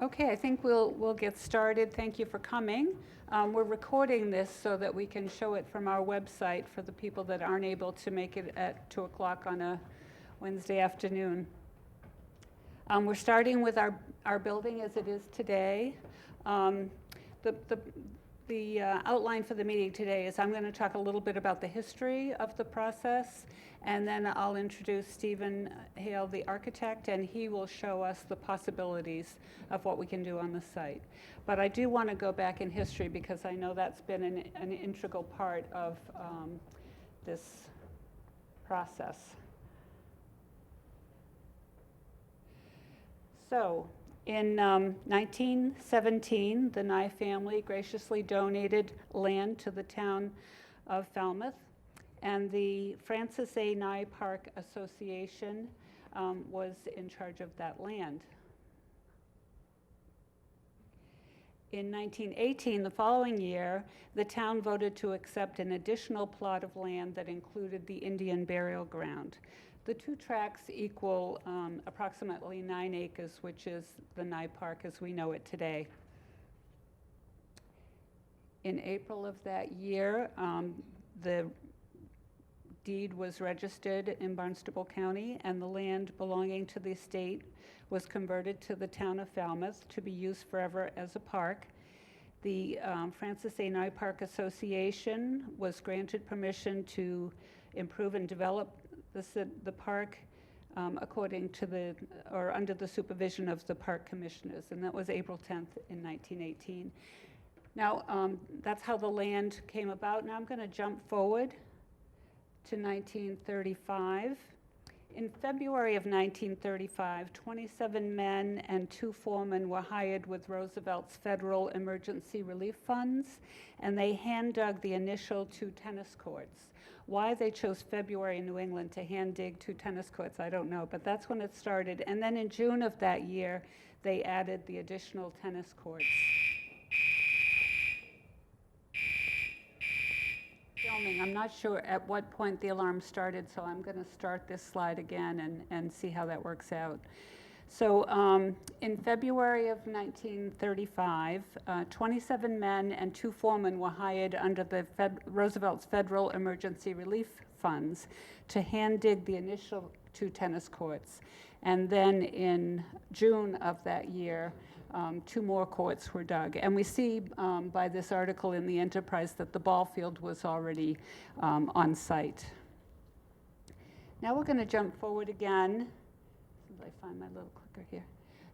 Okay, I think we'll get started. Thank you for coming. We're recording this so that we can show it from our website for the people that aren't able to make it at 2 o'clock on a Wednesday afternoon. We're starting with our building as it is today. The outline for the meeting today is I'm going to talk a little bit about the history of the process, and then I'll introduce Stephen Hale, the architect, and he will show us the possibilities of what we can do on the site. But I do want to go back in history because I know that's been an integral part of this process. So, in 1917, the Nye family graciously donated land to the town of Falmouth, and the Francis A. Nye Park Association was in charge of that land. In 1918, the following year, the town voted to accept an additional plot of land that included the Indian burial ground. The two tracts equal approximately 9 acres, which is the Nye Park as we know it today. In April of that year, the deed was registered in Barnstable County, and the land belonging to the estate was converted to the town of Falmouth to be used forever as a park. The Francis A. Nye Park Association was granted permission to improve and develop the park according to under the supervision of the park commissioners, and that was April 10th in 1918. Now, that's how the land came about. Now I'm going to jump forward to 1935. In February of 1935, 27 men and 2 foremen were hired with Roosevelt's federal emergency relief funds, and they hand dug the initial 2 tennis courts. Why they chose February in New England to hand dig 2 tennis courts, I don't know, but that's when it started. And then in June of that year, they added the additional tennis courts. Filming, I'm not sure at what point the alarm started, so I'm going to start this slide again and see how that works out. So in February of 1935, 27 men and 2 foremen were hired under the Roosevelt's federal emergency relief funds to hand dig the initial 2 tennis courts. And then in June of that year, 2 more courts were dug. And we see by this article in the Enterprise that the ball field was already on site. Now we're going to jump forward again. I find my little clicker here,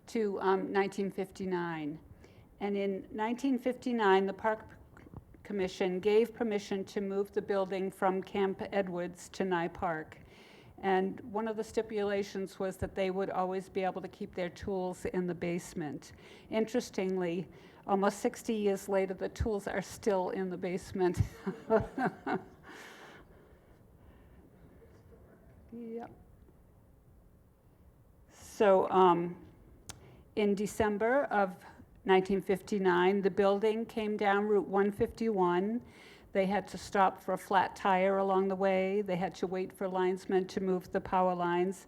to 1959. And in 1959, the Park Commission gave permission to move the building from Camp Edwards to Nye Park. And one of the stipulations was that they would always be able to keep their tools in the basement. Interestingly, almost 60 years later, the tools are still in the basement. Yep. So in December of 1959, the building came down Route 151. They had to stop for a flat tire along the way. They had to wait for linesmen to move the power lines.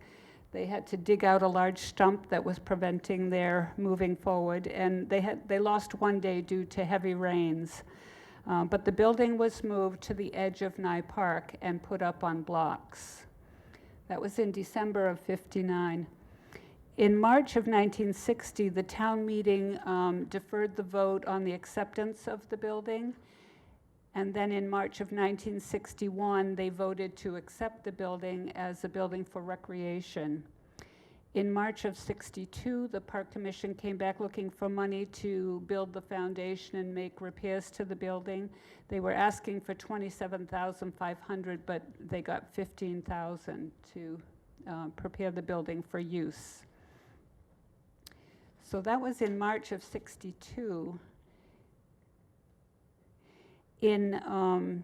They had to dig out a large stump that was preventing their moving forward, and they lost 1 day due to heavy rains. But the building was moved to the edge of Nye Park and put up on blocks. That was in December of 59. In March of 1960, the town meeting deferred the vote on the acceptance of the building. And then in March of 1961, they voted to accept the building as a building for recreation. In March of 62, the Park Commission came back looking for money to build the foundation and make repairs to the building. They were asking for $27,500, but they got $15,000 to prepare the building for use. So that was in March of 62. In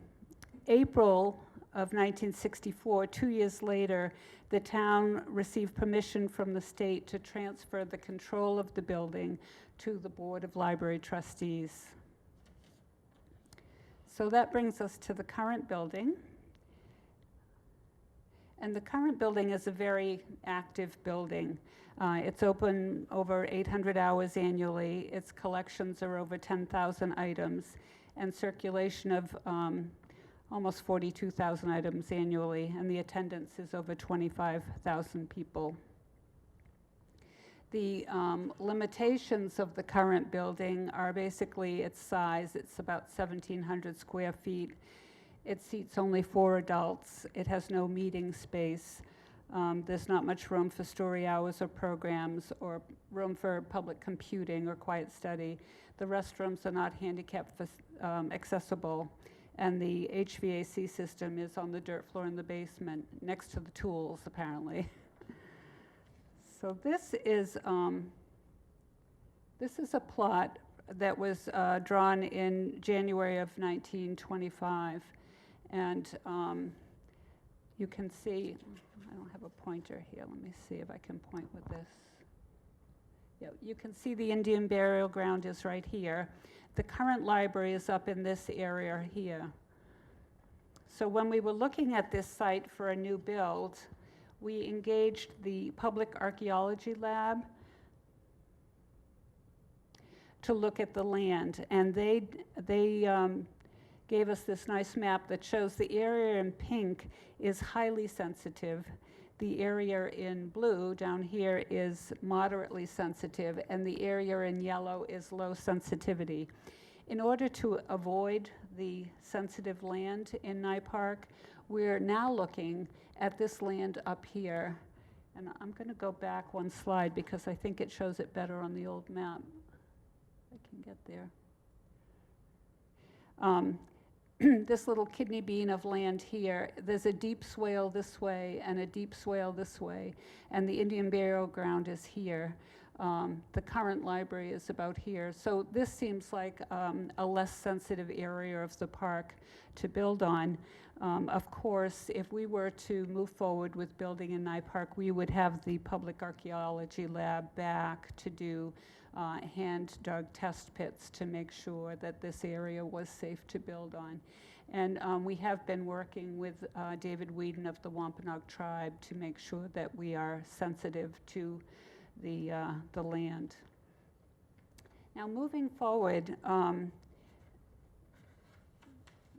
April of 1964, 2 years later, the town received permission from the state to transfer the control of the building to the Board of Library Trustees. So that brings us to the current building. And the current building is a very active building. It's open over 800 hours annually. Its collections are over 10,000 items, and circulation of almost 42,000 items annually, and the attendance is over 25,000 people. The limitations of the current building are basically its size. It's about 1,700 square feet. It seats only 4 adults. It has no meeting space. There's not much room for story hours or programs or room for public computing or quiet study. The restrooms are not handicap accessible, and the HVAC system is on the dirt floor in the basement next to the tools, apparently. So this is a plot that was drawn in January of 1925, and you can see, I don't have a pointer here, let me see if I can point with this. Yeah, you can see the Indian burial ground is right here. The current library is up in this area here. So when we were looking at this site for a new build, we engaged the Public Archaeology Lab to look at the land, and they gave us this nice map that shows the area in pink is highly sensitive. The area in blue down here is moderately sensitive, and the area in yellow is low sensitivity. In order to avoid the sensitive land in Nye Park, we're now looking at this land up here. And I'm going to go back one slide because I think it shows it better on the old map. I can get there. This little kidney bean of land here, there's a deep swale this way and a deep swale this way, and the Indian burial ground is here. The current library is about here. So this seems like a less sensitive area of the park to build on. Of course, if we were to move forward with building in Nye Park, we would have the Public Archaeology Lab back to do hand-dug test pits to make sure that this area was safe to build on. And we have been working with David Whedon of the Wampanoag tribe to make sure that we are sensitive to the land. Now, moving forward,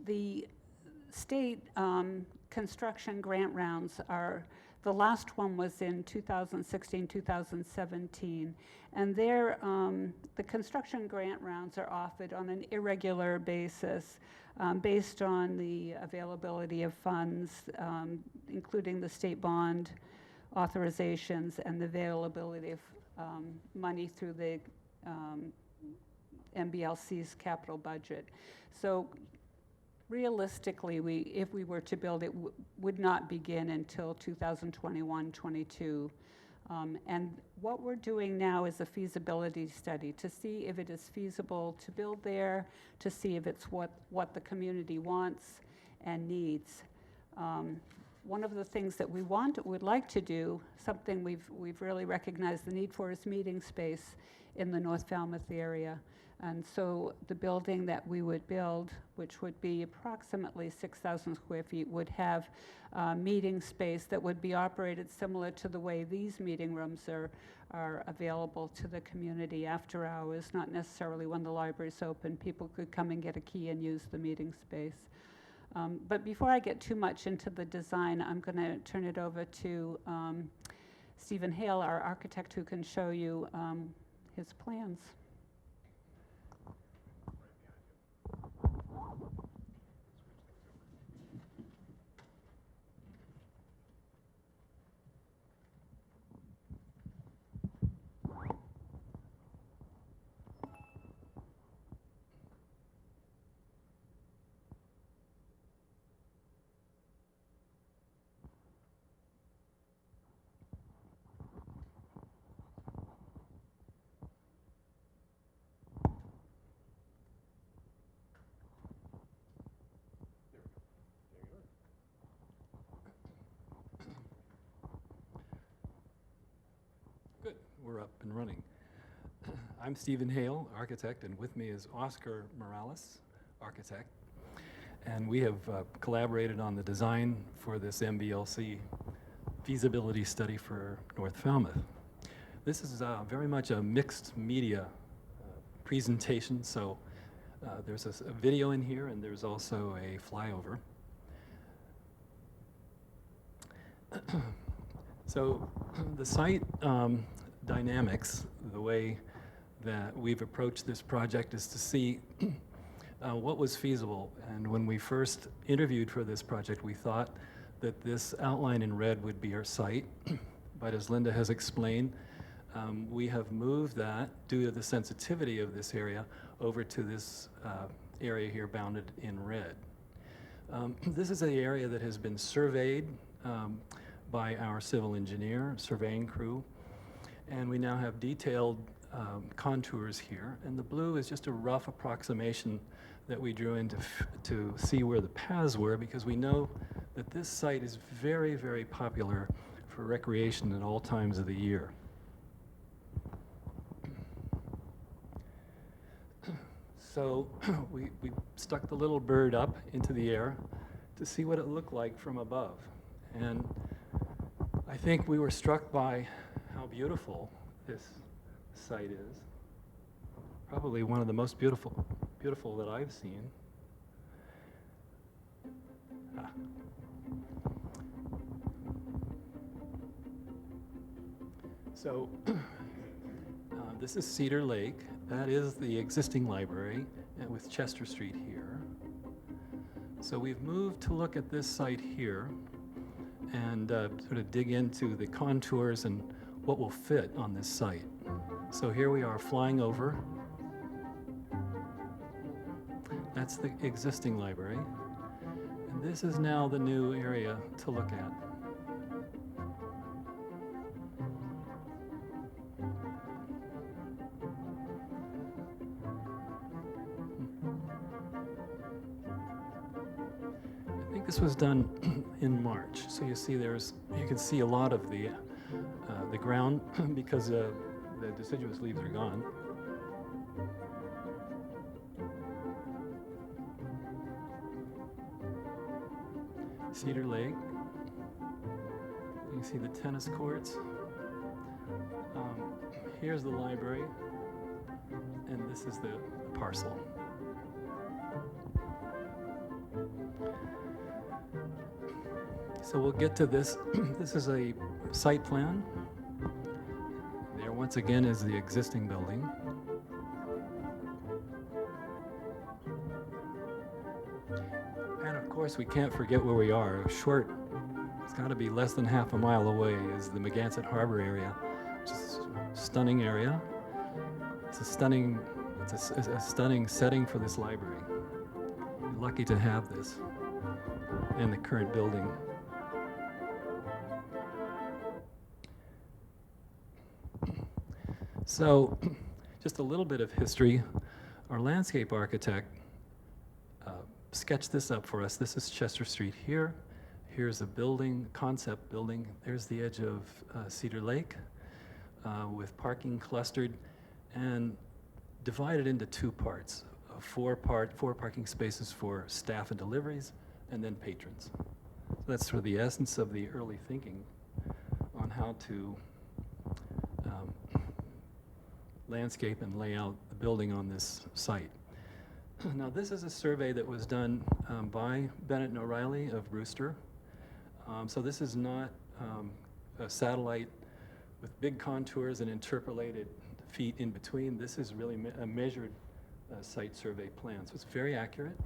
the state construction grant rounds are, the last one was in 2016, 2017, and there, the construction grant rounds are offered on an irregular basis based on the availability of funds, including the state bond authorizations and the availability of money through the MBLC's capital budget. So realistically, if we were to build it, would not begin until 2021-22. And what we're doing now is a feasibility study to see if it is feasible to build there, to see if it's what the community wants and needs. One of the things that would like to do, something we've really recognized the need for, is meeting space in the North Falmouth area. And so the building that we would build, which would be approximately 6,000 square feet, would have meeting space that would be operated similar to the way these meeting rooms are available to the community after hours, not necessarily when the library's open. People could come and get a key and use the meeting space. But before I get too much into the design, I'm going to turn it over to Stephen Hale, our architect, who can show you his plans. We're up and running. I'm Stephen Hale, architect, and with me is Oscar Morales, architect. And we have collaborated on the design for this MBLC feasibility study for North Falmouth. This is very much a mixed media presentation, so there's a video in here and there's also a flyover. So the site dynamics, the way that we've approached this project is to see what was feasible. And when we first interviewed for this project, we thought that this outline in red would be our site. But as Linda has explained, we have moved that, due to the sensitivity of this area, over to this area here bounded in red. This is an area that has been surveyed by our civil engineer, surveying crew, and we now have detailed contours here. And the blue is just a rough approximation that we drew in to see where the paths were, because we know that this site is very, very popular for recreation at all times of the year. So we stuck the little bird up into the air to see what it looked like from above. And I think we were struck by how beautiful this site is. Probably one of the most beautiful that I've seen. So this is Cedar Lake. That is the existing library with Chester Street here. So we've moved to look at this site here and sort of dig into the contours and what will fit on this site. So here we are flying over. That's the existing library. And this is now the new area to look at. I think this was done in March. So you see you can see a lot of the ground because the deciduous leaves are gone. Cedar Lake. You can see the tennis courts. Here's the library, and this is the parcel. So we'll get to this. This is a site plan. There once again is the existing building. And of course we can't forget where we are. It's got to be less than half a mile away is the Megansett Harbor area, which is a stunning area. It's a stunning setting for this library. We're lucky to have this in the current building. So, just a little bit of history. Our landscape architect sketched this up for us. This is Chester Street here. Here's a building, concept building. There's the edge of Cedar Lake with parking clustered and divided into two parts. Four parking spaces for staff and deliveries, and then patrons. So that's sort of the essence of the early thinking on how to landscape and lay out the building on this site. Now this is a survey that was done by Bennett and O'Reilly of Brewster. So this is not a satellite with big contours and interpolated feet in between. This is really a measured site survey plan. So it's very accurate.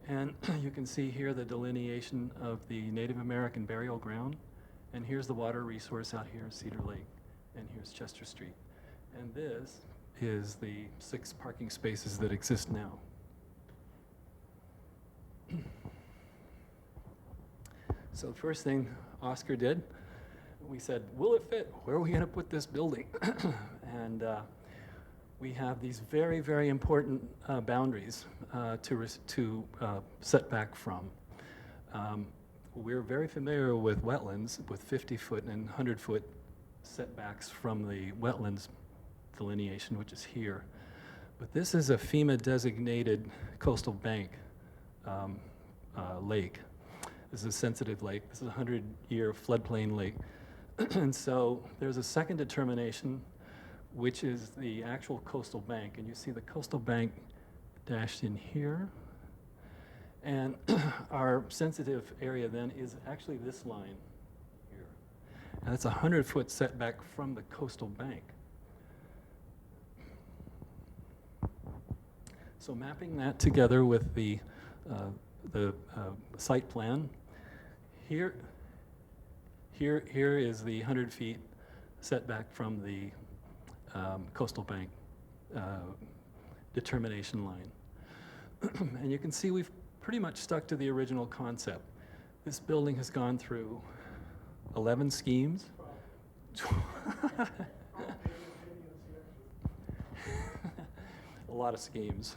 And you can see here the delineation of the Native American burial ground. And here's the water resource out here, Cedar Lake. And here's Chester Street. And this is the 6 parking spaces that exist now. So the first thing Oscar did, we said, will it fit? Where are we going to put this building? And we have these very, very important boundaries to set back from. We're very familiar with wetlands with 50-foot and 100-foot setbacks from the wetlands delineation, which is here. But this is a FEMA designated coastal bank lake. This is a sensitive lake. This is a 100-year floodplain lake. And so there's a second determination, which is the actual coastal bank. And you see the coastal bank dashed in here. And our sensitive area then is actually this line here. And it's a 100-foot setback from the coastal bank. So mapping that together with the site plan, here is the 100 feet setback from the coastal bank determination line. And you can see we've pretty much stuck to the original concept. This building has gone through 11 schemes. A lot of schemes.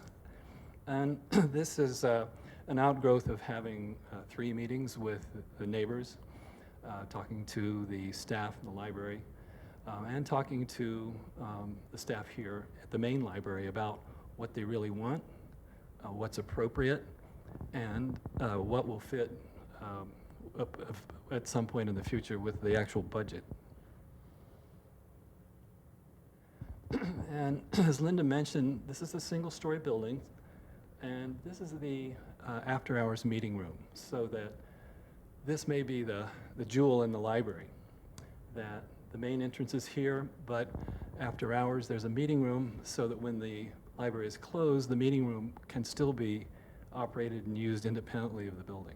And this is an outgrowth of having 3 meetings with the neighbors, talking to the staff in the library, and talking to the staff here at the main library about what they really want, what's appropriate, and what will fit at some point in the future with the actual budget. And as Linda mentioned, this is a single-story building, and this is the after-hours meeting room, so that this may be the jewel in the library, that the main entrance is here, but after hours there's a meeting room so that when the library is closed, the meeting room can still be operated and used independently of the building.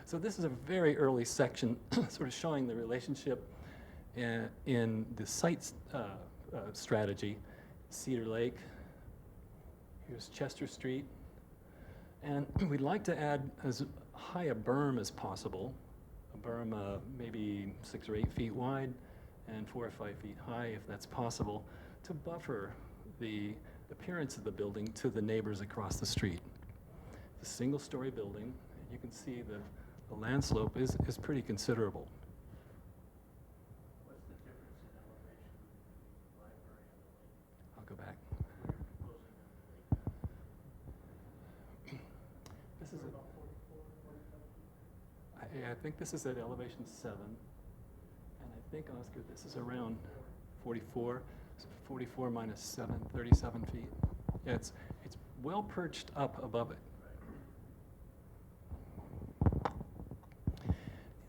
So this is a very early section sort of showing the relationship in the site strategy. Cedar Lake, here's Chester Street, and we'd like to add as high a berm as possible, a berm maybe 6 or 8 feet wide and 4 or 5 feet high if that's possible, to buffer the appearance of the building to the neighbors across the street. It's a single-story building, and you can see the land slope is pretty considerable. What's the difference in elevation between the library and the lake? I'll go back. This is About 44, 45 feet? I think this is at elevation 7, and I think, Oscar, this is around 44. So 44 minus 7, 37 feet. Yeah, it's well perched up above it.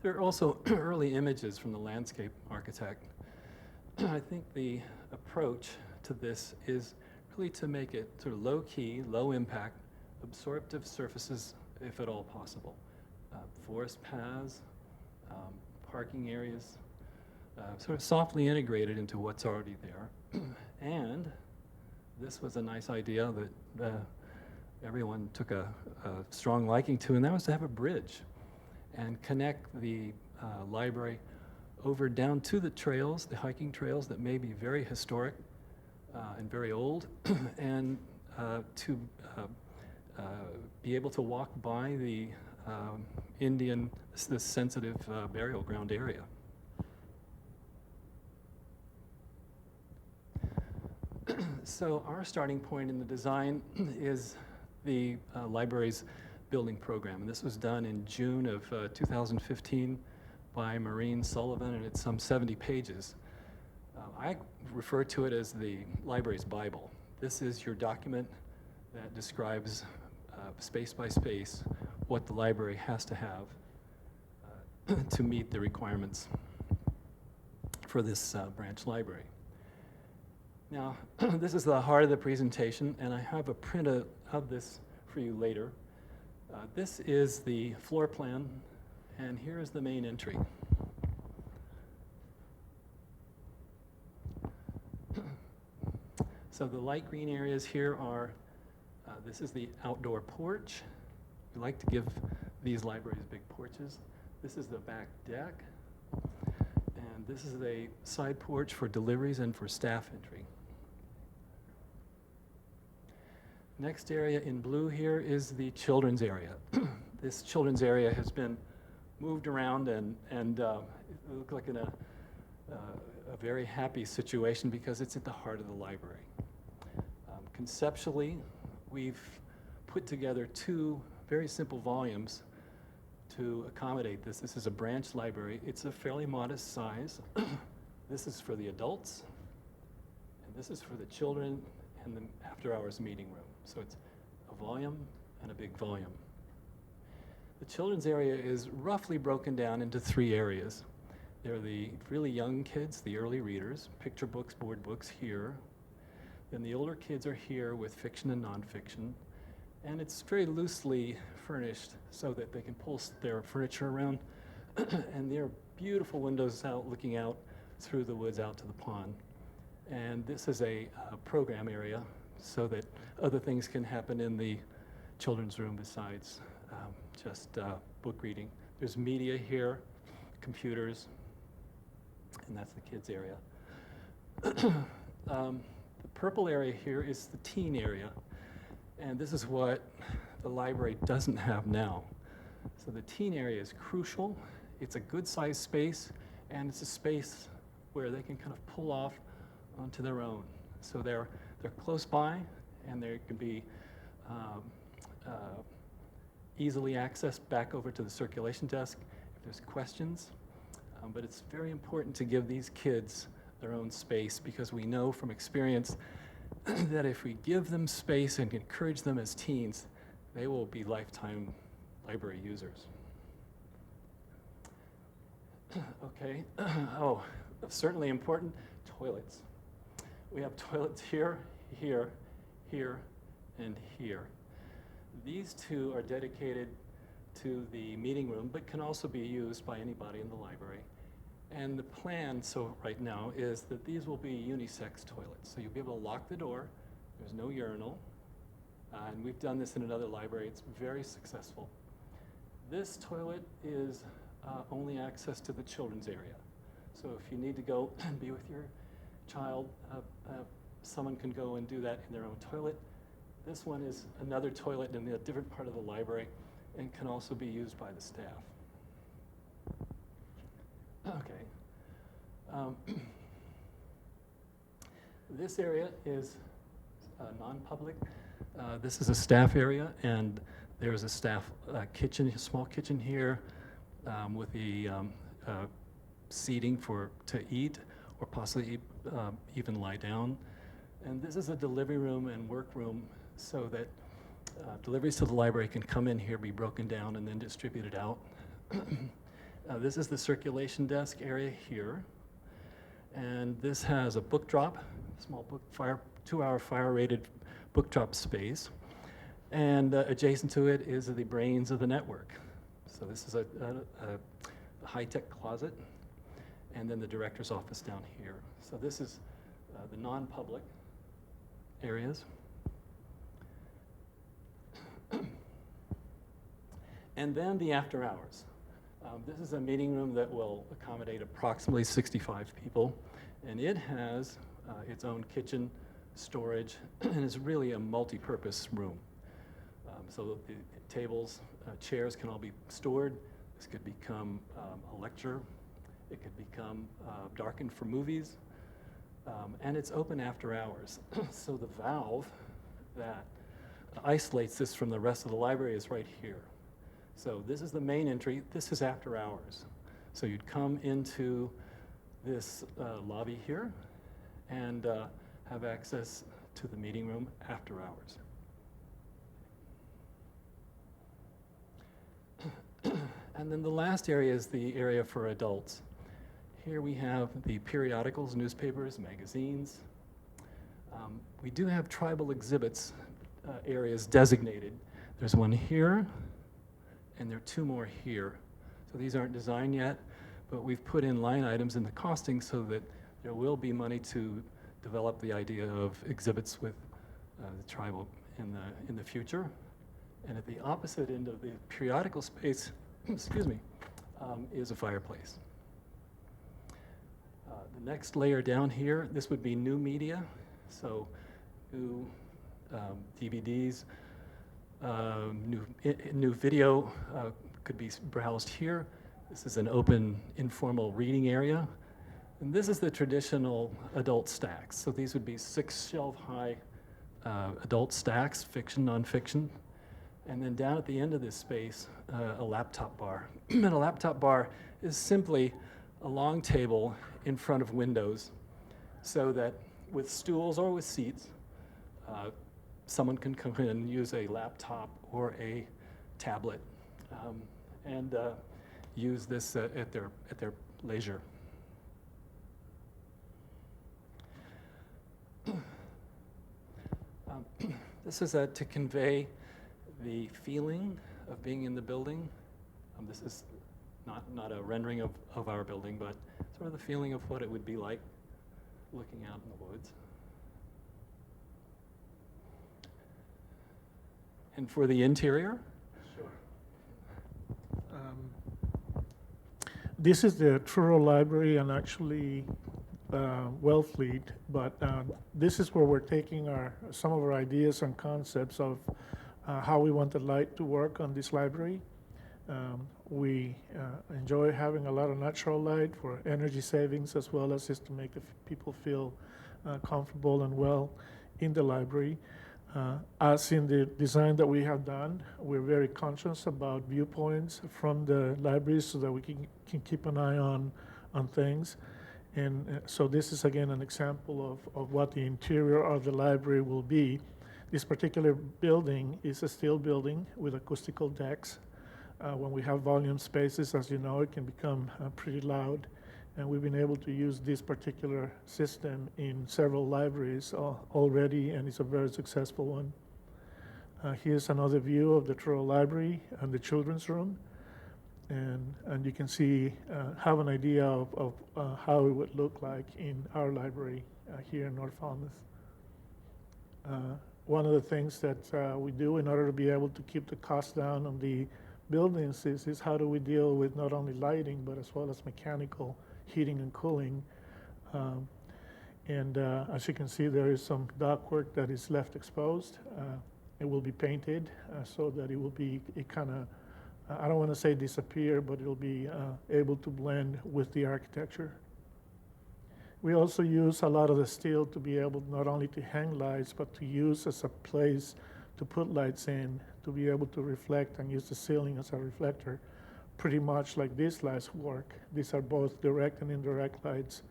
There are also early images from the landscape architect. I think the approach to this is really to make it sort of low-key, low-impact, absorptive surfaces, if at all possible. Forest paths, parking areas, sort of softly integrated into what's already there. And this was a nice idea that everyone took a strong liking to, and that was to have a bridge and connect the library over down to the trails, the hiking trails that may be very historic and very old, and to be able to walk by the this sensitive burial ground area. So our starting point in the design is the library's building program. And this was done in June of 2015 by Maureen Sullivan, and it's some 70 pages. I refer to it as the library's Bible. This is your document that describes space by space what the library has to have to meet the requirements for this branch library. Now, this is the heart of the presentation, and I have a print of this for you later. This is the floor plan, and here is the main entry. So the light green areas here are, this is the outdoor porch. We like to give these libraries big porches. This is the back deck, and this is a side porch for deliveries and for staff entry. Next area in blue here is the children's area. This children's area has been moved around and it looks like in a very happy situation because it's at the heart of the library. Conceptually, we've put together two very simple volumes to accommodate this. This is a branch library. It's a fairly modest size. This is for the adults, and this is for the children and the after-hours meeting room. So it's a volume and a big volume. The children's area is roughly broken down into three areas. There are the really young kids, the early readers, picture books, board books here. Then the older kids are here with fiction and nonfiction. And it's very loosely furnished so that they can pull their furniture around. And there are beautiful windows out looking out through the woods out to the pond. And this is a program area so that other things can happen in the children's room besides just book reading. There's media here, computers, and that's the kids' area. The purple area here is the teen area, and this is what the library doesn't have now. So the teen area is crucial. It's a good-sized space, and it's a space where they can kind of pull off onto their own. So they're close by, and they can be easily accessed back over to the circulation desk if there's questions. But it's very important to give these kids their own space, because we know from experience that if we give them space and encourage them as teens, they will be lifetime library users. Okay, oh, certainly important, toilets. We have toilets here, here, here, and here. These two are dedicated to the meeting room, but can also be used by anybody in the library. And the plan, so right now, is that these will be unisex toilets. So you'll be able to lock the door. There's no urinal. And we've done this in another library. It's very successful. This toilet is only access to the children's area. So if you need to go and be with your child, someone can go and do that in their own toilet. This one is another toilet in a different part of the library and can also be used by the staff. Okay. This area is non-public. This is a staff area, and there's a staff kitchen, a small kitchen here with the seating to eat or possibly even lie down. And this is a delivery room and work room so that deliveries to the library can come in here, be broken down, and then distributed out. This is the circulation desk area here. And this has a book drop, small book 2-hour fire-rated book drop space. And adjacent to it is the brains of the network. So this is a high-tech closet, and then the director's office down here. So this is the non-public areas. And then the after hours. This is a meeting room that will accommodate approximately 65 people, and it has its own kitchen, storage, and is really a multi-purpose room. So the tables, chairs can all be stored. This could become a lecture. It could become darkened for movies, and it's open after hours. So the valve that isolates this from the rest of the library is right here. So this is the main entry. This is after hours. So you'd come into this lobby here and have access to the meeting room after hours. And then the last area is the area for adults. Here we have the periodicals, newspapers, magazines. We do have tribal exhibits areas designated. There's one here, and there are 2 more here. So these aren't designed yet, but we've put in line items in the costing so that there will be money to develop the idea of exhibits with the tribal in the future. And at the opposite end of the periodical space, excuse me, is a fireplace. The next layer down here, this would be new media. So new DVDs, new video could be browsed here. This is an open, informal reading area. And this is the traditional adult stacks. So these would be 6 shelf high adult stacks, fiction, nonfiction. And then down at the end of this space, a laptop bar. And a laptop bar is simply a long table in front of windows so that with stools or with seats, someone can come in and use a laptop or a tablet and use this at their leisure. This is to convey the feeling of being in the building. This is not a rendering of our building, but sort of the feeling of what it would be like looking out in the woods. And for the interior? Sure. This is the Truro Library and actually Wellfleet, but this is where we're taking some of our ideas and concepts of how we want the light to work on this library. We enjoy having a lot of natural light for energy savings as well as just to make the people feel comfortable and well in the library. As in the design that we have done, we're very conscious about viewpoints from the library so that we can keep an eye on things. And so this is again an example of what the interior of the library will be. This particular building is a steel building with acoustical decks. When we have volume spaces, as you know, it can become pretty loud. And we've been able to use this particular system in several libraries already, and it's a very successful one. Here's another view of the Truro Library and the children's room. And you can see, have an idea of how it would look like in our library here in North Falmouth. One of the things that we do in order to be able to keep the cost down on the buildings is how do we deal with not only lighting, but as well as mechanical heating and cooling. As you can see, there is some ductwork that is left exposed. It will be painted so that it will be, I don't want to say disappear, but it'll be able to blend with the architecture. We also use a lot of the steel to be able not only to hang lights, but to use as a place to put lights in, to be able to reflect and use the ceiling as a reflector, pretty much like these lights work. These are both direct and indirect lights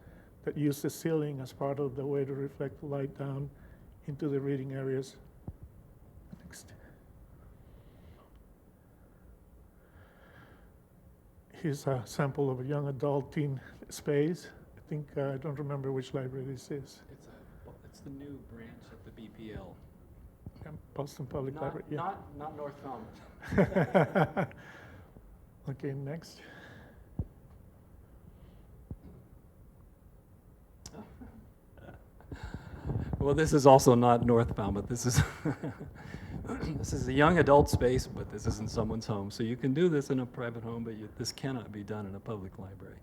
that use the ceiling as part of the way to reflect the light down into the reading areas. Next. Here's a sample of a young adult teen space. I think, I don't remember which library this is. It's the new branch of the BPL. Boston Public Library, yeah. Not North Falmouth. Okay, next. Well, this is also not North Falmouth. This is this is a young adult space, but this isn't someone's home. So you can do this in a private home, but this cannot be done in a public library.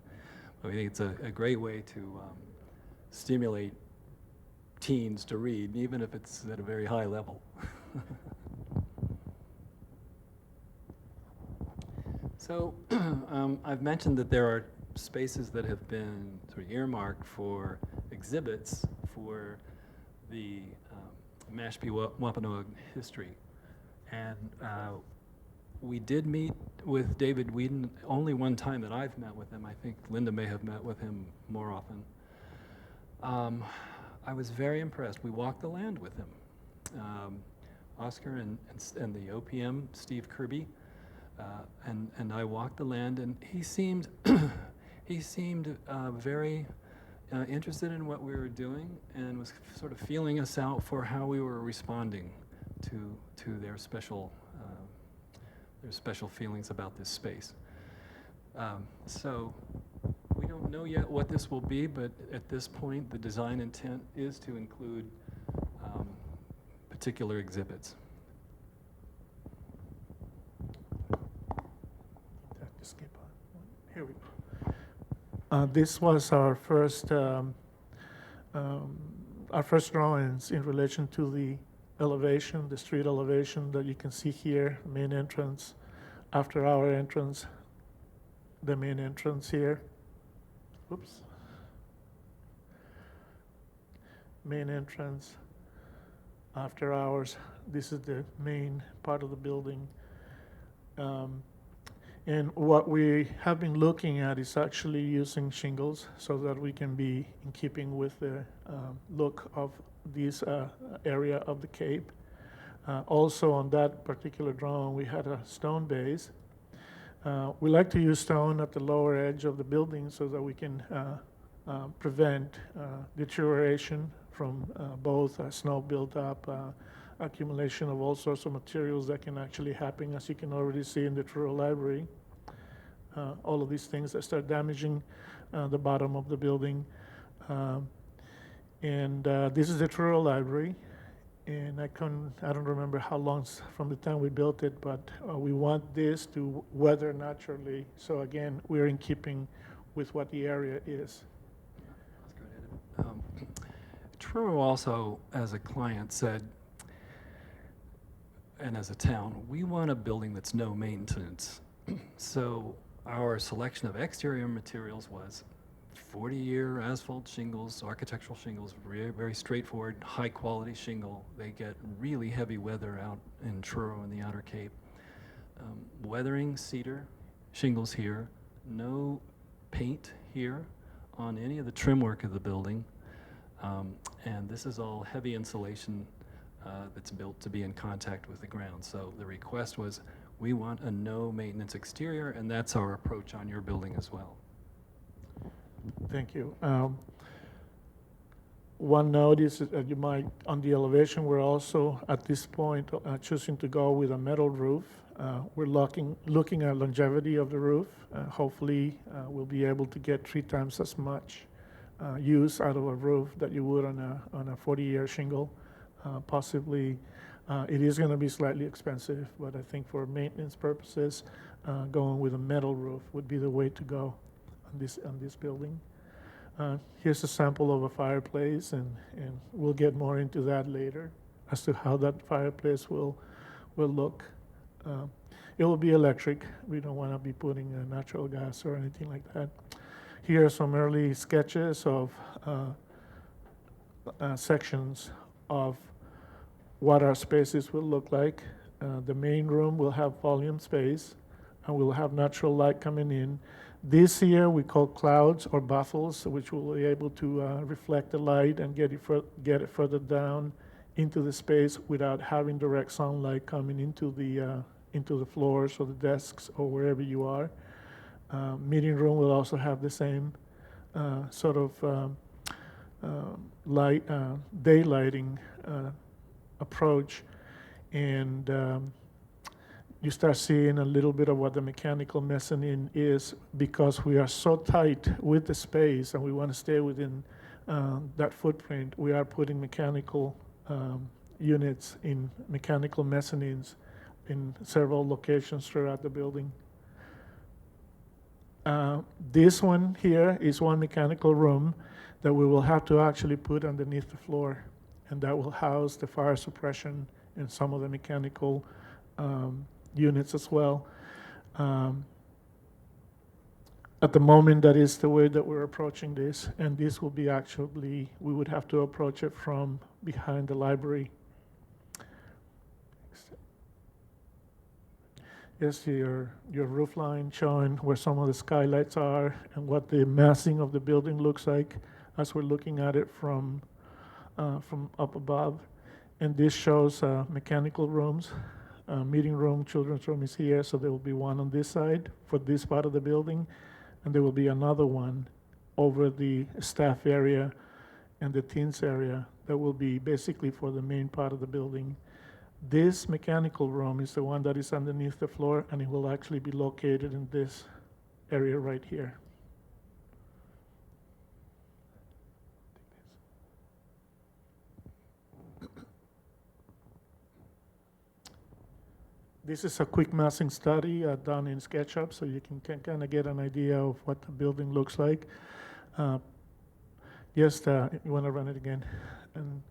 I think it's a great way to stimulate teens to read, even if it's at a very high level. So I've mentioned that there are spaces that have been sort of earmarked for exhibits for the Mashpee Wampanoag history. And we did meet with David Whedon only one time that I've met with him. I think Linda may have met with him more often. I was very impressed. We walked the land with him. Oscar and the OPM, Steve Kirby, and I walked the land, and he seemed very interested in what we were doing, and was sort of feeling us out for how we were responding to their special feelings about this space. So we don't know yet what this will be, but at this point, the design intent is to include particular exhibits. Skip on. Here we go. This was our first drawings in relation to the elevation, the street elevation that you can see here, main entrance. After our entrance, the main entrance here. Oops. Main entrance. after hours. This is the main part of the building. And what we have been looking at is actually using shingles so that we can be in keeping with the look of this area of the Cape. Also on that particular drawing, we had a stone base. We like to use stone at the lower edge of the building so that we can prevent deterioration from both snow buildup, accumulation of all sorts of materials that can actually happen, as you can already see in the Truro Library. All of these things that start damaging the bottom of the building. This is the Truro Library. And I don't remember how long from the time we built it, but we want this to weather naturally. So again, we're in keeping with what the area is. That's great. Truro also, as a client, said, and as a town, we want a building that's no maintenance. So our selection of exterior materials was 40-year asphalt shingles, architectural shingles, very, very straightforward, high-quality shingle. They get really heavy weather out in Truro and the Outer Cape. Weathering cedar shingles here, no paint here on any of the trim work of the building. And this is all heavy insulation that's built to be in contact with the ground. So the request was, we want a no-maintenance exterior, and that's our approach on your building as well. Thank you. One note is that you might, on the elevation, we're also at this point choosing to go with a metal roof. We're looking at longevity of the roof. Hopefully, we'll be able to get 3 times as much use out of a roof that you would on a 40-year shingle. Possibly, it is going to be slightly expensive, but I think for maintenance purposes, going with a metal roof would be the way to go on this building. Here's a sample of a fireplace, and we'll get more into that later as to how that fireplace will look. It will be electric. We don't want to be putting natural gas or anything like that. Here are some early sketches of sections of what our spaces will look like. The main room will have volume space, and we'll have natural light coming in. This here we call clouds or baffles, which will be able to reflect the light and get it further down into the space without having direct sunlight coming into the floors or the desks or wherever you are. Meeting room will also have the same sort of daylighting approach, and you start seeing a little bit of what the mechanical mezzanine is, because we are so tight with the space and we want to stay within that footprint. We are putting mechanical units in mechanical mezzanines in several locations throughout the building. This one here is one mechanical room that we will have to actually put underneath the floor, and that will house the fire suppression and some of the mechanical units as well. At the moment, that is the way that we're approaching this, and this will be actually, we would have to approach it from behind the library. Yes, your roof line showing where some of the skylights are and what the massing of the building looks like as we're looking at it from up above. And this shows mechanical rooms. Meeting room, children's room is here, so there will be one on this side for this part of the building, and there will be another one over the staff area and the teens area that will be basically for the main part of the building. This mechanical room is the one that is underneath the floor, and it will actually be located in this area right here. This is a quick massing study done in SketchUp, so you can kind of get an idea of what the building looks like. You want to run it again? And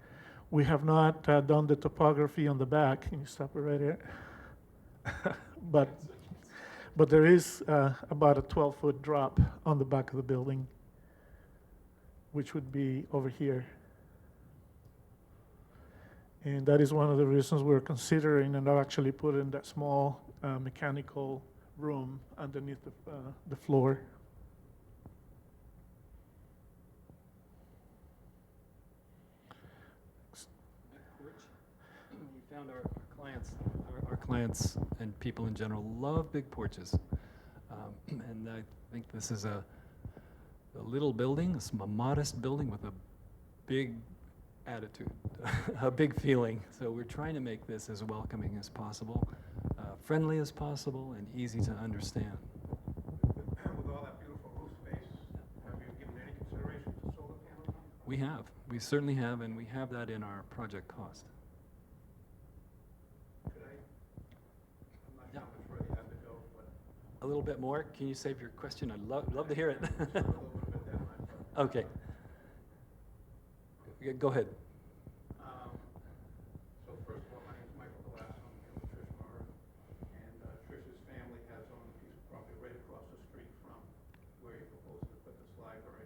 we have not done the topography on the back. Can you stop it right here? but there is about a 12-foot drop on the back of the building, which would be over here. And that is one of the reasons we're considering and actually put in that small mechanical room underneath the floor. Big porch. We found our clients and people in general love big porches. And I think this is a little building, a modest building with a big attitude, a big feeling. So we're trying to make this as welcoming as possible, friendly as possible, and easy to understand. With all that beautiful roof space, have you given any consideration to solar panels on it? We have. We certainly have, and we have that in our project cost. Could I? I'm not sure how much further you have to go, but A little bit more? Can you save your question? I'd love to hear it. just a little bit that much. But, Okay. Yeah, go ahead. So first of all, my name is Michael Glass. I'm here with Trish Murray. And Trish's family has owned a piece of property right across the street from where you're proposing to put this library.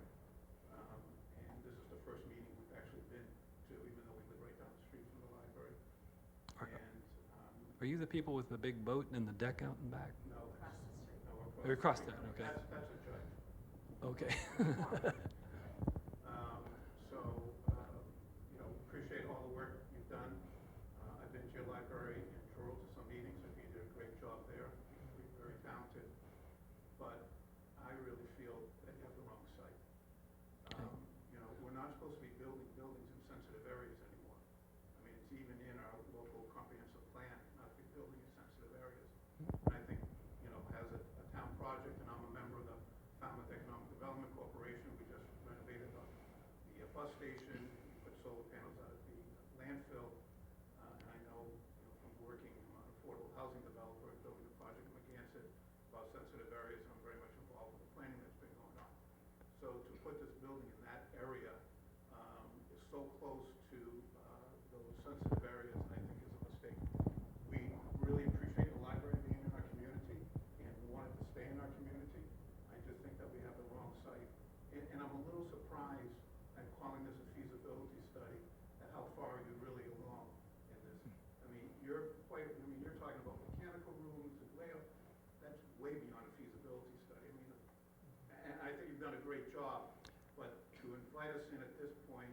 And this is the first meeting we've actually been to, even though we live right down the street from the library. Are- And Are you the people with the big boat and the deck out in back? no, no, Or across that, okay. That's a judge. Okay. So, you know, appreciate all the work you've done. I've been to your library in Truro to some meetings. I think you did a great job there. You're very talented. But I really feel that you have the wrong site. You know, we're not supposed to be building buildings in sensitive areas anymore. I mean, it's even in our local comprehensive plan, not to be building in sensitive areas. And I think, you know, as a town project, and I'm a member of the Falmouth Economic Development Corporation, we just renovated the bus station, we put solar panels out at the landfill. And I know, you know, from working, I'm an affordable housing developer, building a project in Magansett about sensitive areas, and I'm very much involved with the planning that's been going on. So to put this building in that area is so close to those sensitive areas, I think is a mistake. We really appreciate the library being in our community, and we want it to stay in our community. I just think that we have the wrong site. And I'm a little surprised at calling this a feasibility study, at how far you're really along in this. I mean, you're talking about mechanical rooms and layout. That's way beyond a feasibility study. I mean, and I think you've done a great job, but to invite us in at this point,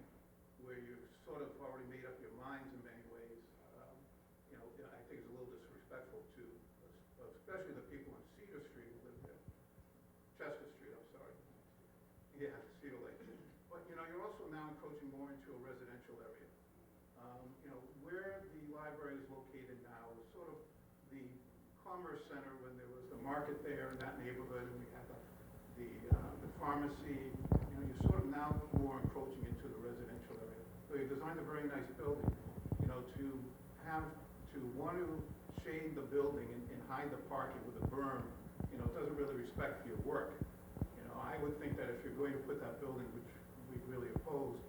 where you've sort of already made up your minds in many ways, you know, I think it's a little disrespectful to, especially the people on Cedar Street who live there. Chester Street, I'm sorry. Yeah, Cedar Lake. But, you know, you're also now encroaching more into a residential area. You know, where the library is located now is sort of the commerce center when there was the market there in that neighborhood, and we had the pharmacy. You know, you're sort of now more encroaching into the residential area. So you designed a very nice building. You know, to want to shade the building and hide the parking with a berm, you know, it doesn't really respect your work. You know, I would think that if you're going to put that building, which we really oppose,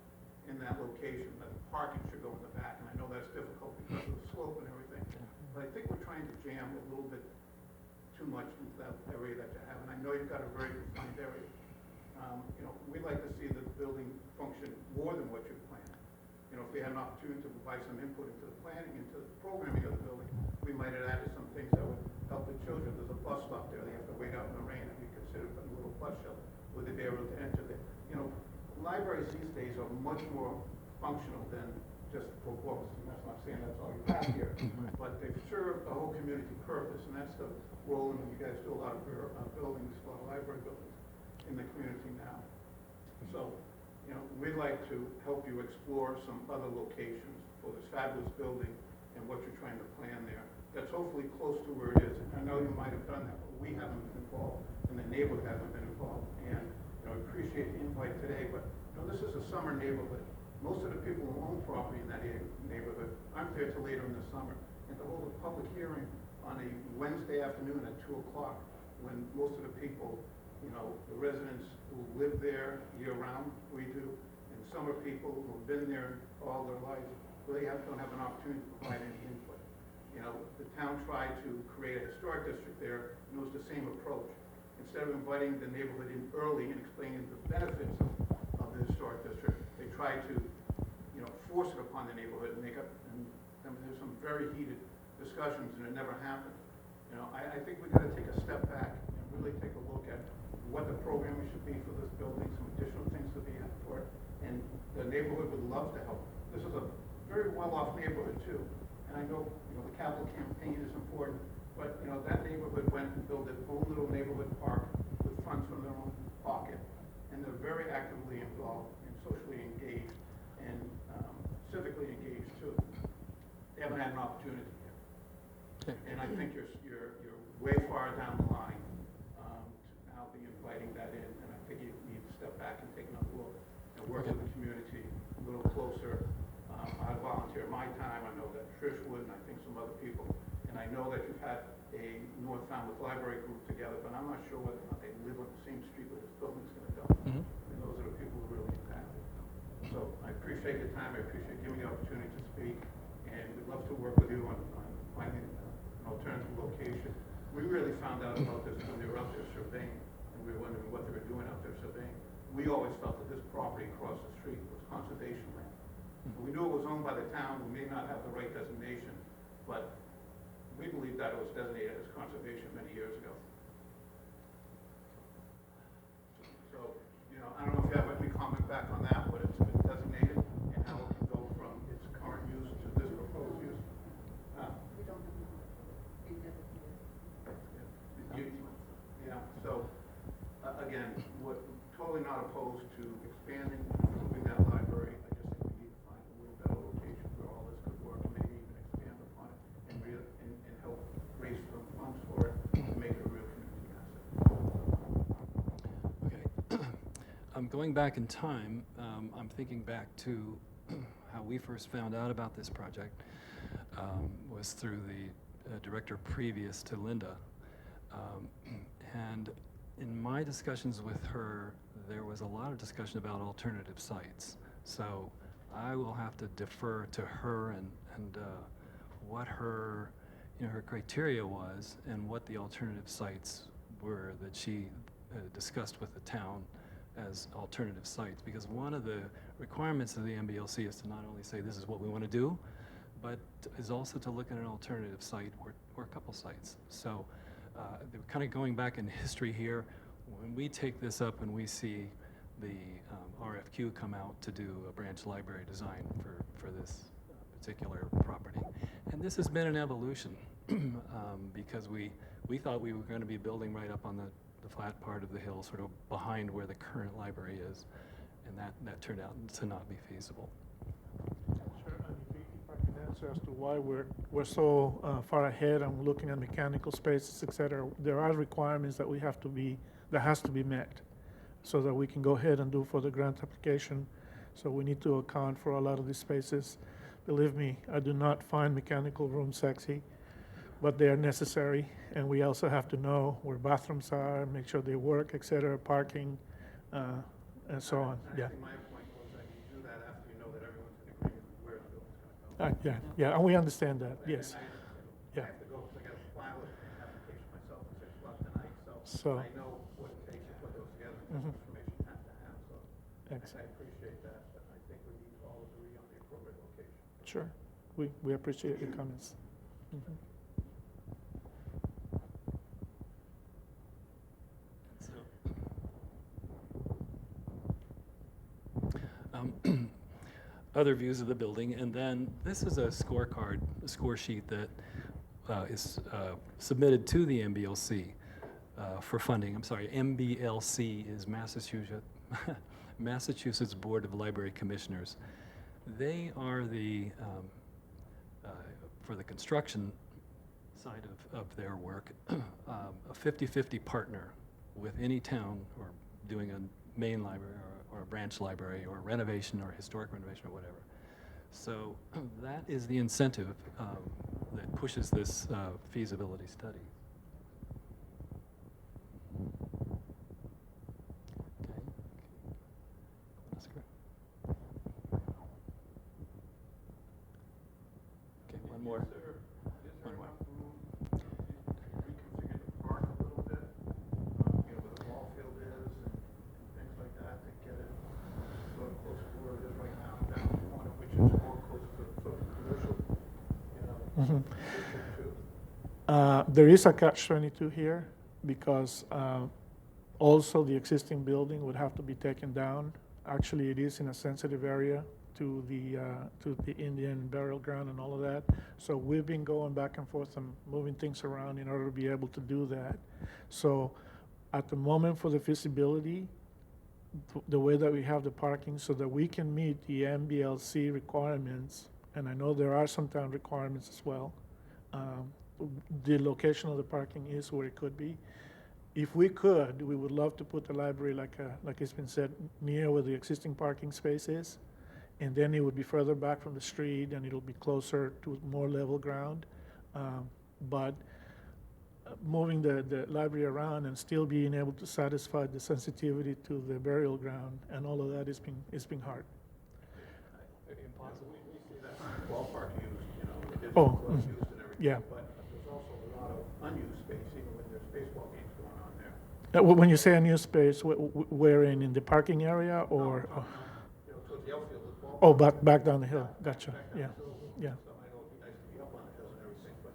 in that location, that the parking should go in the back. And I know that's difficult because of the slope and everything. But I think we're trying to jam a little bit too much into that area that you have. And I know you've got a very defined area. You know, we'd like to see the building function more than what you've planned. You know, if we had an opportunity to provide some input into the planning, into the programming of the building, we might have added some things that would help the children. There's a bus stop there. They have to wait out in the rain. If you consider putting a little bus shelter, would they be able to enter there? You know, libraries these days are much more functional than just for books. And that's not saying that's all you have here, but they serve a whole community purpose, and that's the role. And you guys do a lot of buildings, a lot of library buildings in the community now. So, you know, we'd like to help you explore some other locations for this fabulous building and what you're trying to plan there. That's hopefully close to where it is. I know you might have done that, but we haven't been involved, and the neighborhood hasn't been involved. And you know, I appreciate the invite today, but you know, this is a summer neighborhood. Most of the people who own property in that neighborhood aren't there till later in the summer. And to hold a public hearing on a Wednesday afternoon at 2 o'clock, when most of the people, you know, the residents who live there year-round, we do, and some are people who have been there all their lives, don't have an opportunity to provide any input. You know, the town tried to create a historic district there, and it was the same approach. Instead of inviting the neighborhood in early and explaining the benefits of the historic district, they tried to, you know, force it upon the neighborhood and make up, and there's some very heated discussions, and it never happened. You know, I think we gotta take a step back and really take a look at what the programming should be for this building, some additional things to be in for it, and the neighborhood would love to help. This is a very well-off neighborhood too, and I know, you know, the capital campaign is important, but, you know, that neighborhood went and built its own little neighborhood park with funds from their own pocket, and they're very actively involved and socially engaged and civically engaged too. They haven't had an opportunity yet. And I think you're way far down the line to now be inviting that in, and I think you need to step back and take another look and work with the community a little closer. I volunteer my time, I know that Trish would, and I think some other people, and I know that you've had a North Falmouth Library group together, but I'm not sure whether or not they live on the same street where this building's gonna go. And those are the people who are really impacted. So I appreciate your time, I appreciate giving me the opportunity to speak, and we'd love to work with you on finding an alternative location. We really found out about this when they were out there surveying, and we were wondering what they were doing out there surveying. We always felt that this property across the street was conservation land. We knew it was owned by the town, we may not have the right designation, but we believe that it was designated as conservation many years ago. So, you know, I don't know if you have any comment back on that, but it's been designated, and how it can go from its current use to this proposed use. We don't have been designated. Yeah, so, again, we're totally not opposed to expanding, improving that library. I just think we need to find a little better location where all this could work, and maybe even expand upon it and help raise some funds for it to make it a real community asset. Okay. Going back in time, I'm thinking back to how we first found out about this project was through the director previous to Linda. And in my discussions with her, there was a lot of discussion about alternative sites. So I will have to defer to her and what her, her criteria was and what the alternative sites were that she discussed with the town as alternative sites. Because one of the requirements of the MBLC is to not only say this is what we want to do, but is also to look at an alternative site or a couple sites. So they're kind of going back in history here. When we take this up and we see the RFQ come out to do a branch library design for this particular property. And this has been an evolution because we thought we were going to be building right up on the flat part of the hill, sort of behind where the current library is, and that turned out to not be feasible. Sure, and if I can answer as to why we're so far ahead and looking at mechanical spaces, et cetera, there are requirements that that has to be met so that we can go ahead and do for the grant application. So we need to account for a lot of these spaces. Believe me, I do not find mechanical rooms sexy, but they are necessary, and we also have to know where bathrooms are, make sure they work, et cetera, parking, and so on. Yeah. Actually, my point was that you do that after you know that everyone's in agreement with where the building's going to go. Yeah, and we understand that, yes. And Yeah. I have to go, because I got to file an application myself at 6 o'clock tonight, So- I know what it takes to put those together, and Mhm. information you have to have, so I Excellent. appreciate that, but I think we need to all agree on the appropriate location. Sure, we appreciate your comments. Mhm. Other views of the building, and then this is a score sheet that is submitted to the MBLC for funding. I'm sorry, MBLC is Massachusetts Board of Library Commissioners. They are the, for the construction side of their work, a 50-50 partner with any town or doing a main library or a branch library or renovation or historic renovation or whatever. So that is the incentive that pushes this feasibility study. Okay. That's good. Okay, one more. Is there One more. enough room to reconfigure the park a little bit, where the ball field is and things like that, to get it sort of close to where it is right now, down the corner, which is There is a catch-22 here because also the existing building would have to be taken down. Actually, it is in a sensitive area to the Indian burial ground and all of that. So we've been going back and forth and moving things around in order to be able to do that. So at the moment for the feasibility, the way that we have the parking so that we can meet the MBLC requirements, and I know there are some town requirements as well, the location of the parking is where it could be. If we could, we would love to put the library, like it's been said, near where the existing parking space is, and then it would be further back from the street, and it'll be closer to more level ground. But moving the library around and still being able to satisfy the sensitivity to the burial ground and all of that it's been hard. Impossible. We see that ballpark used, it is Oh, well used and everything. yeah. But there's also a lot of unused space, even when there's baseball games going on there. When you say a new space, where in the parking area or? Towards the outfield of the ballpark. Oh, back down the hill. Gotcha. Yeah, yeah. So I know it'd be nice to be up on the hill and everything, but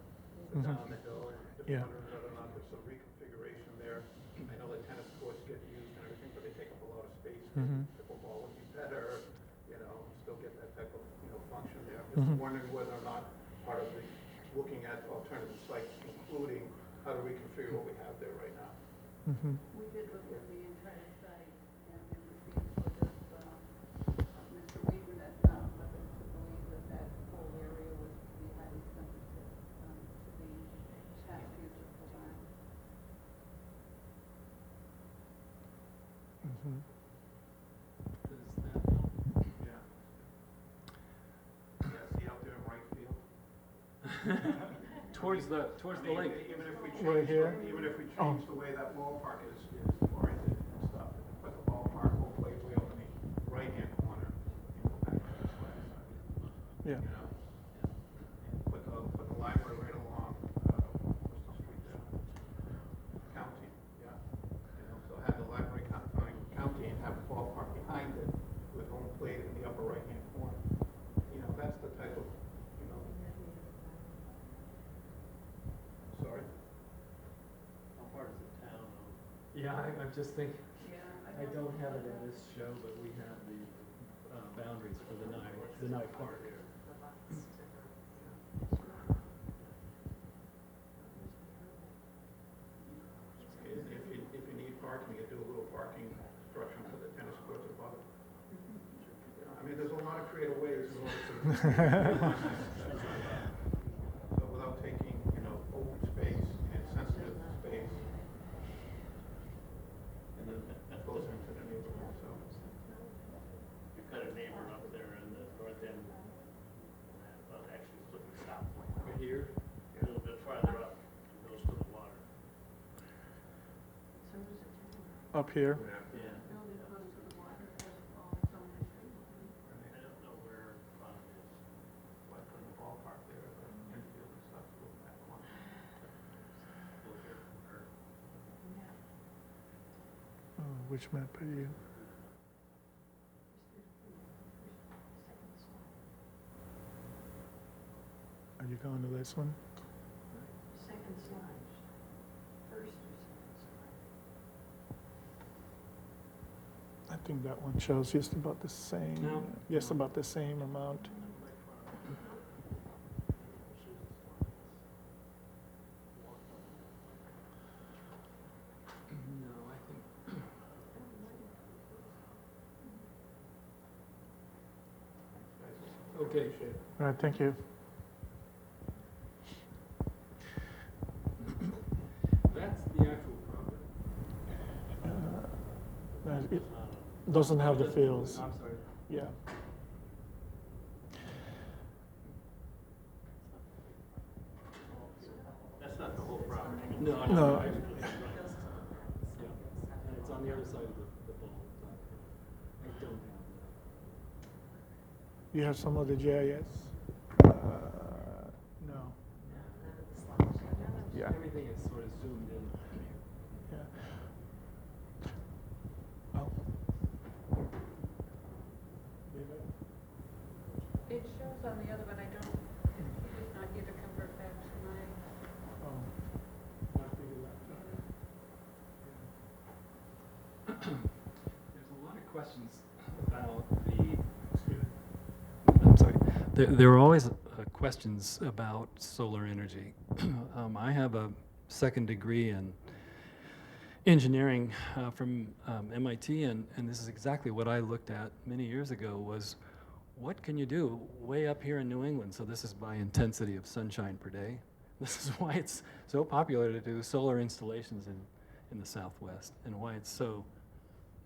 Mhm. down on the hill, and just Yeah. wondering whether or not there's some reconfiguration there. I know the tennis courts get used and everything, but they take up a lot of space. Mhm. Pickleball would be better, still get that type of, function there. I'm Mhm. just wondering whether or not part of the, looking at alternative sites, including how to reconfigure what we have there right now. Mhm. We did look at the entire site, and it would be for this, Mr. Weaver that, led us to believe that that whole area was to be highly sensitive, to the past use of the land. Mhm. Does that help? Yeah. Yeah, see out there in right field? Towards the lake. Even if we Right change, here? even if we Oh. change the way that ballpark is oriented and stuff, put the ballpark whole place way up in the right-hand corner, back to the side. Yeah. Put the library right along, what's the street there? County, yeah. So have the library county and have the ballpark behind it with home plate in the upper right-hand corner. That's the type of, sorry? How far does the town own? Yeah, I'm just thinking, Yeah. I don't have it in this show, but we have the boundaries for the Nye Park. If you need parking, you do a little parking structure for the tennis courts above it. There's a lot of creative ways in order to. So without taking, open space and sensitive space, and then that goes into the neighborhood, so. You've got a neighbor up there in the north end, well, actually, it's looking south. Right here? A little bit farther up, it goes to the water. So is it Up here. Yeah. building close to the water, has all so many trees? I don't know where Falmouth is. Why put the ballpark there, the infield and stuff, go back one. Look here, or Which map are you? Are you going to this one? Second slide. First or second I think that one shows just about the same. No. Just about the same amount. No, I think. Okay. All right, thank you. That's the actual property. It doesn't have the fields. I'm sorry. Yeah. that's not the whole property. No. No. Yeah, and it's on the other side of the ball. I don't have You have some of the GIS? No. Yeah. that. Everything is sort of zoomed in. Yeah. Oh. It shows on the other, but I don't, he's not here to convert There are always questions about solar energy. I have a second degree in engineering from MIT, and this is exactly what I looked at many years ago was, what can you do way up here in New England? So this is by intensity of sunshine per day. This is why it's so popular to do solar installations in the Southwest, and why it's so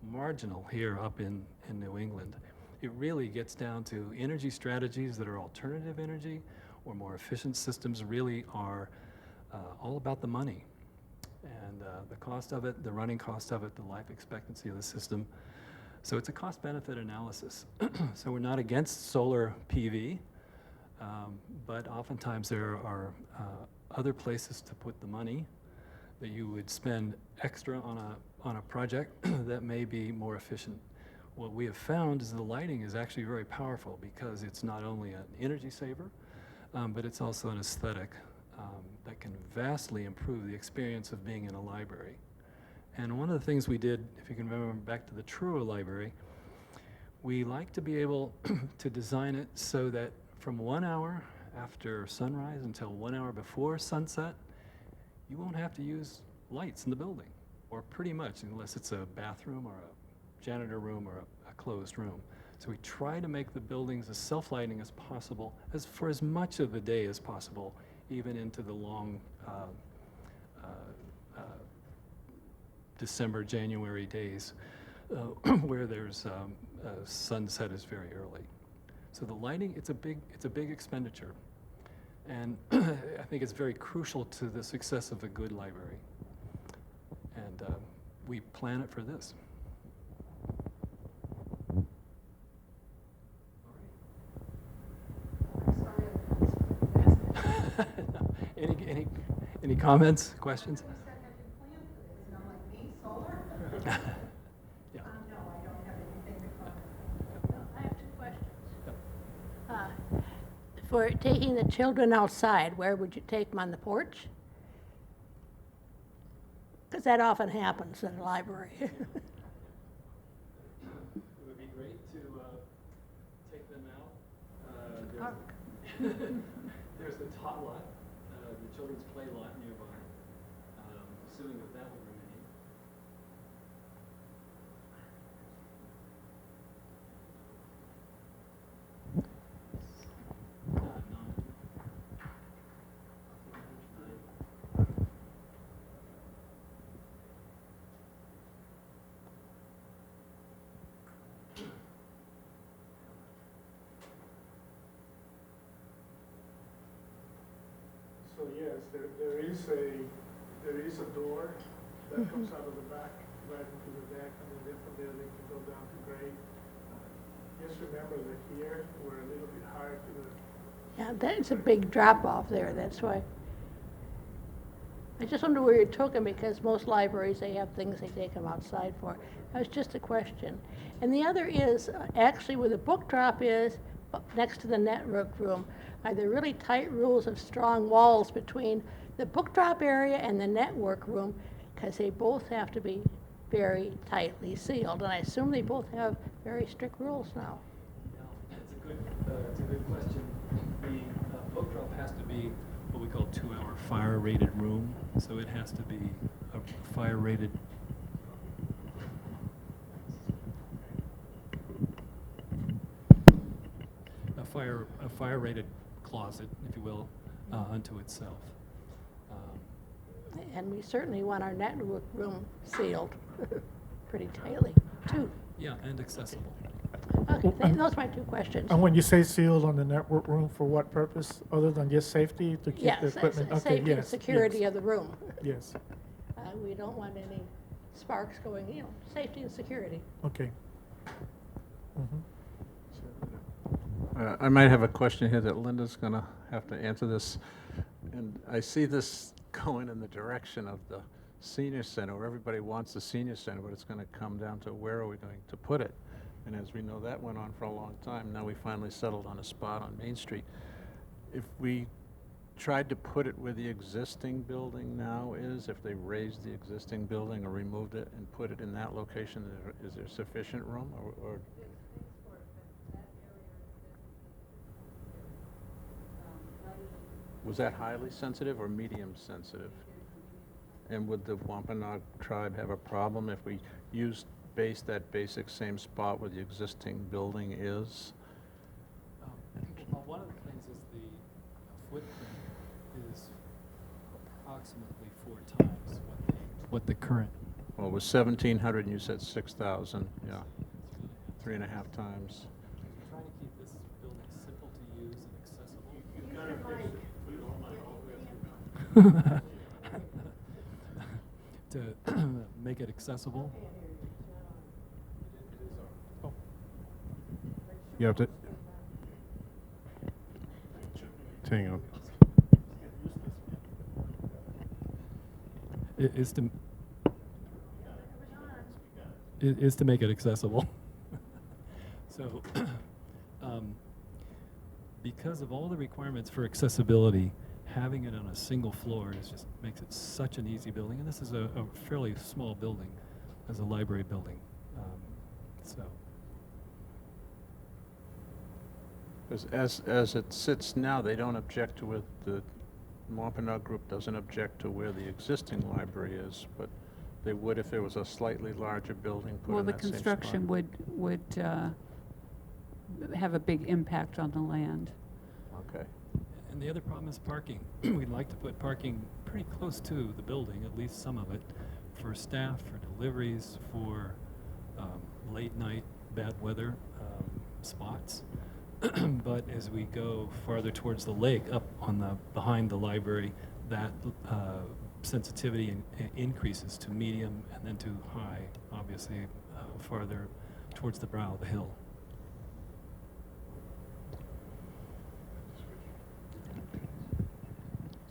marginal here up in New England. It really gets down to energy strategies that are alternative energy or more efficient systems really are all about the money. And the cost of it, the running cost of it, the life expectancy of the system. So it's a cost-benefit analysis. So we're not against solar PV, but oftentimes there are other places to put the money that you would spend extra on a project that may be more efficient. What we have found is the lighting is actually very powerful because it's not only an energy saver, but it's also an aesthetic that can vastly improve the experience of being in a library. And one of the things we did, if you can remember back to the Truro Library, we like to be able to design it so that from 1 hour after sunrise until 1 hour before sunset, you won't have to use lights in the building, or pretty much, unless it's a bathroom or a janitor room or a closed room. So we try to make the buildings as self-lighting as possible, for as much of the day as possible, even into the long December, January days where there's sunset is very early. So the lighting, it's a big expenditure. And I think it's very crucial to the success of a good library. And we plan it for this. Any comments, questions? Yeah. No, I don't have anything to comment. I have two questions. For taking the children outside, where would you take them, on the porch? Because that often happens in the library. It would be great to take them out. There's the tot lot, the children's play lot nearby, assuming that will remain. So yes, there is a door that comes out of the back, right into the deck, and then from there they can go down to grade. Just remember that here, we're a little bit higher to the. Yeah, that's a big drop off there, that's why. I just wonder where you took them, because most libraries, they have things they take them outside for. That was just a question. And the other is, actually where the book drop is, next to the network room, are there really tight rules of strong walls between the book drop area and the network room? Because they both have to be very tightly sealed, and I assume they both have very strict rules now. Yeah, it's a good question. The book drop has to be what we call 2-hour fire-rated room, so it has to be a fire-rated. A fire-rated closet, if you will, unto itself. And we certainly want our network room sealed pretty tightly, too. Yeah, and accessible. Okay, those are my two questions. And when you say sealed on the network room, for what purpose, other than just safety, to keep the Yes, equipment? Okay, safety and yes, security yes, of the room. Yes, We don't want any sparks going, safety and security. okay. Mhm. I might have a question here that Linda's going to have to answer this. And I see this going in the direction of the senior center, where everybody wants the senior center, but it's going to come down to where are we going to put it? And as we know, that went on for a long time. Now we finally settled on a spot on Main Street. If we tried to put it where the existing building now is, if they raised the existing building or removed it and put it in that location, is there sufficient room, or Was that highly sensitive or medium sensitive? And would the Wampanoag tribe have a problem if we based that basic same spot where the existing building is? Well, one of the things is the footprint is approximately 4 times what the current. Well, it was 1,700 and you said 6,000, yeah, 3.5 times. We're trying to keep this building simple to use and accessible. You've got to fix it, please, all my, all the way through. To make it accessible. You have to. Hang on. Is to make it accessible. So, because of all the requirements for accessibility, having it on a single floor just makes it such an easy building. And this is a fairly small building as a library building. So. Because as it sits now, they don't object to it, the Wampanoag group doesn't object to where the existing library is, but they would if there was a slightly larger building put Well, in the that same spot. construction would have a big impact on the land. Okay. And the other problem is parking. We'd like to put parking pretty close to the building, at least some of it, for staff, for deliveries, for late night, bad weather spots. But as we go farther towards the lake, up on behind the library, that sensitivity increases to medium and then to high, obviously farther towards the brow of the hill.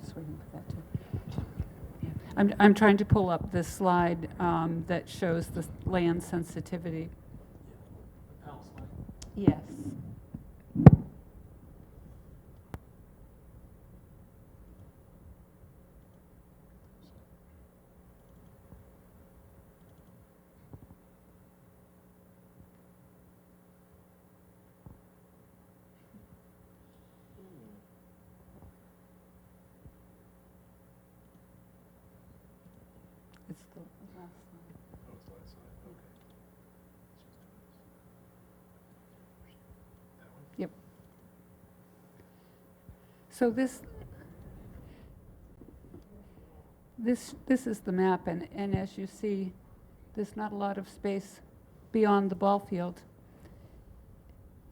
Just waiting for that to. Yeah. I'm trying to pull up this slide that shows the land sensitivity. Yes. It's the last slide. Yep. So this is the map, and as you see, there's not a lot of space beyond the ball field.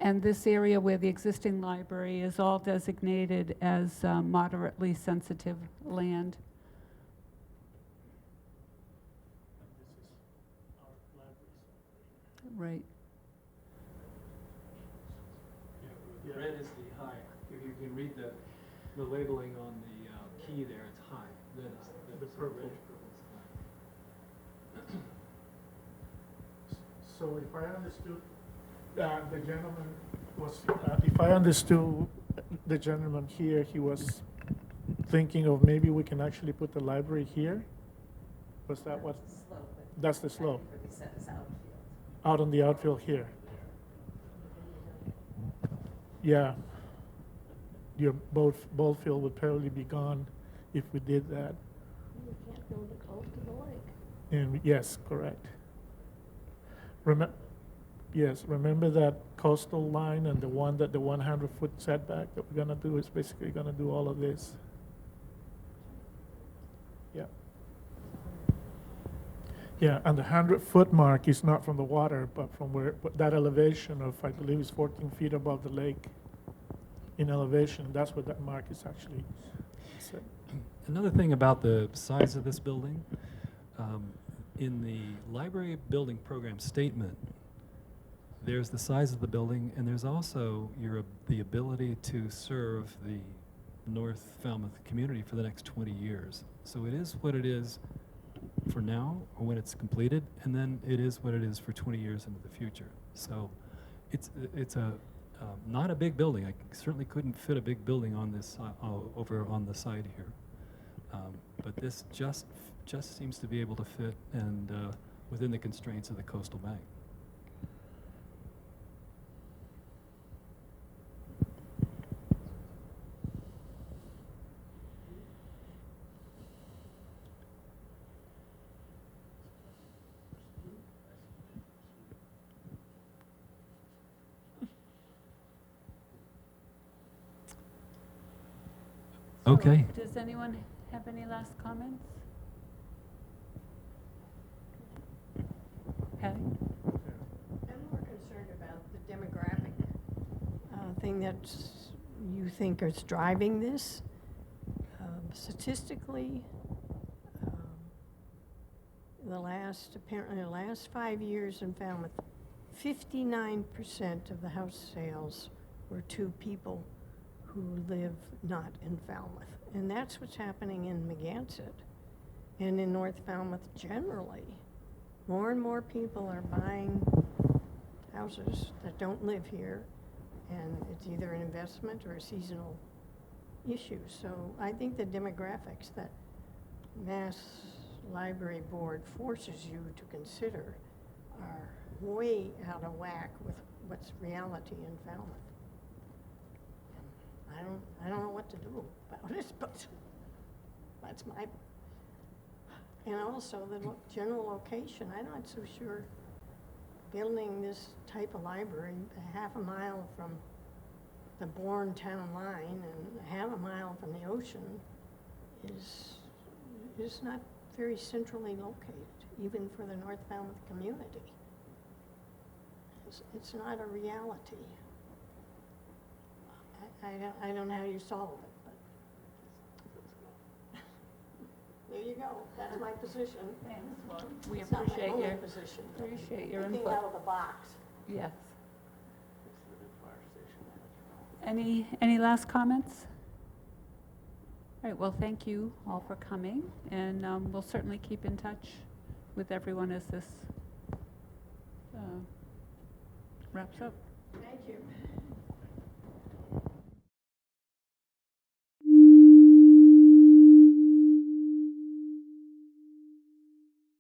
And this area where the existing library is all designated as moderately sensitive land. Right. Yeah, red is the high. If you can read the labeling on the key there, it's high. Red is the purple. So if I understood, the gentleman was, if I understood the gentleman here, he was thinking of maybe we can actually put the library here? Was that what? That's the slope. Out on the outfield here. Yeah. Your ball field would probably be gone if we did that. You can't build it close to the lake. And yes, correct. Yes, remember that coastal line and the 100-foot setback that we're gonna do is basically gonna do all of this. Yeah. Yeah, and the 100-foot mark is not from the water, but from but that elevation of, I believe, is 14 feet above the lake in elevation. That's what that mark is actually set. Another thing about the size of this building, in the library building program statement, there's the size of the building, and there's also the ability to serve the North Falmouth community for the next 20 years. So it is what it is for now, or when it's completed, and then it is what it is for 20 years into the future. So it's not a big building. I certainly couldn't fit a big building on this over on the side here, but this just seems to be able to fit and within the constraints of the coastal bank. Okay. Does anyone have any last comments? Patty? I'm more concerned about the demographic thing that you think is driving this. Statistically, apparently the last 5 years in Falmouth, 59% of the house sales were to people who live not in Falmouth. And that's what's happening in Megansett and in North Falmouth generally. More and more people are buying houses that don't live here, and it's either an investment or a seasonal issue. So I think the demographics that Mass Library Board forces you to consider are way out of whack with what's reality in Falmouth. I don't know what to do about it, but that's my, and also the general location. I'm not so sure building this type of library a half a mile from the Bourne town line and half a mile from the ocean is not very centrally located, even for the North Falmouth community. It's not a reality. I don't know how you solve it, but there you go. That's my position. We It's not my appreciate only your, position. appreciate your Thinking input. out of the box. Yes. It's the new fire station. Any last comments? All right, well, thank you all for coming, and we'll certainly keep in touch with everyone as this wraps up. Thank you.